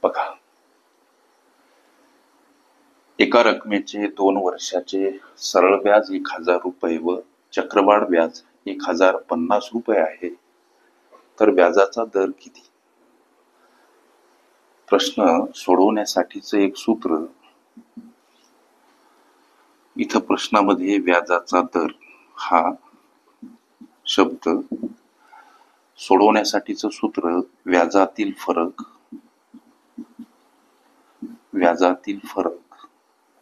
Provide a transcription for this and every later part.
बघा, एका रकमेचे 2 वर्षाचे सरळ व्याज 1000 रुपये व चक्रवाढ व्याज 1050 रुपये आहे, तर व्याजाचा दर किती? प्रश्न सोडवण्यासाठीचं एक सूत्र. इथं प्रश्नामध्ये व्याजाचा दर हा शब्द, सोडवण्यासाठीचं सूत्र व्याजातील फरक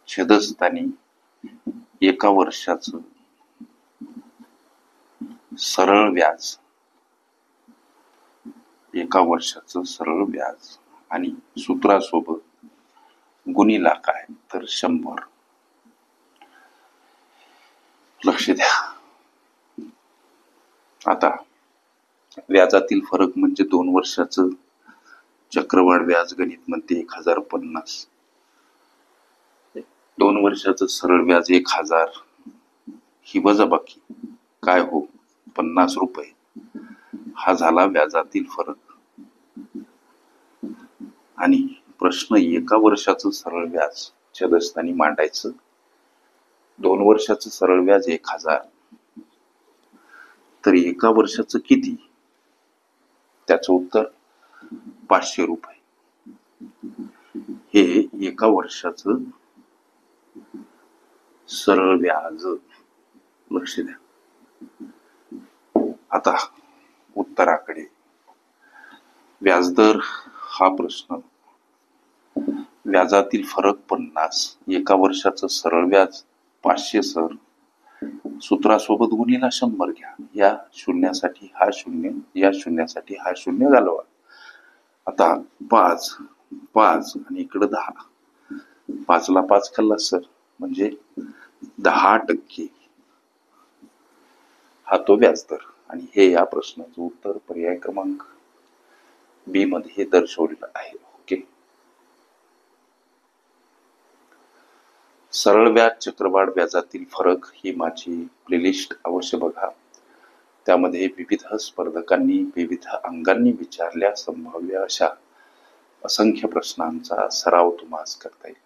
छेदस्थानी एका वर्षाचं सरळ व्याज आणि सूत्रासोबत गुणिला काय, तर 100. लक्ष द्या. आता व्याजातील फरक म्हणजे 2 वर्षाचं चक्रवाढ व्याज, गणित म्हणते 1050. 2 वर्षाचं सरळ व्याज 1000, ही वजाबाकी काय हो, 50 रुपये. हा झाला व्याजातील फरक. आणि प्रश्न एका वर्षाचं सरळ व्याज छेदस्थानी मांडायचं. 2 वर्षाचं सरळ व्याज 1000, तर एका वर्षाचं किती? त्याचं उत्तर 500 रुपये. हे एका वर्षाचं सरळ व्याज. लक्ष द्या. आता उत्तराकडे. व्याजदर हा प्रश्न, व्याजातील फरक 50, एका वर्षाचं सरळ व्याज 500 सर, सूत्रासोबत गुणिला 100 घ्या. या शून्यासाठी हा शून्य, या शून्यासाठी हा शून्य घालवा. आता 5 आणि इकडं 10. 5 ला 5 खाल्ला सर, म्हणजे 10% हा तो व्याजदर. आणि हे या प्रश्नाचं उत्तर पर्याय क्रमांक बी मध्ये हे दर्शवलेलं आहे. ओके. सरळ व्याज चक्रवाढ व्याजातील फरक ही माझी प्लेलिस्ट अवश्य बघा. त्यामध्ये विविध स्पर्धकांनी विविध अंगांनी विचारल्या संभाव्य अशा असंख्य प्रश्नांचा सराव तुम्हाला करता येईल.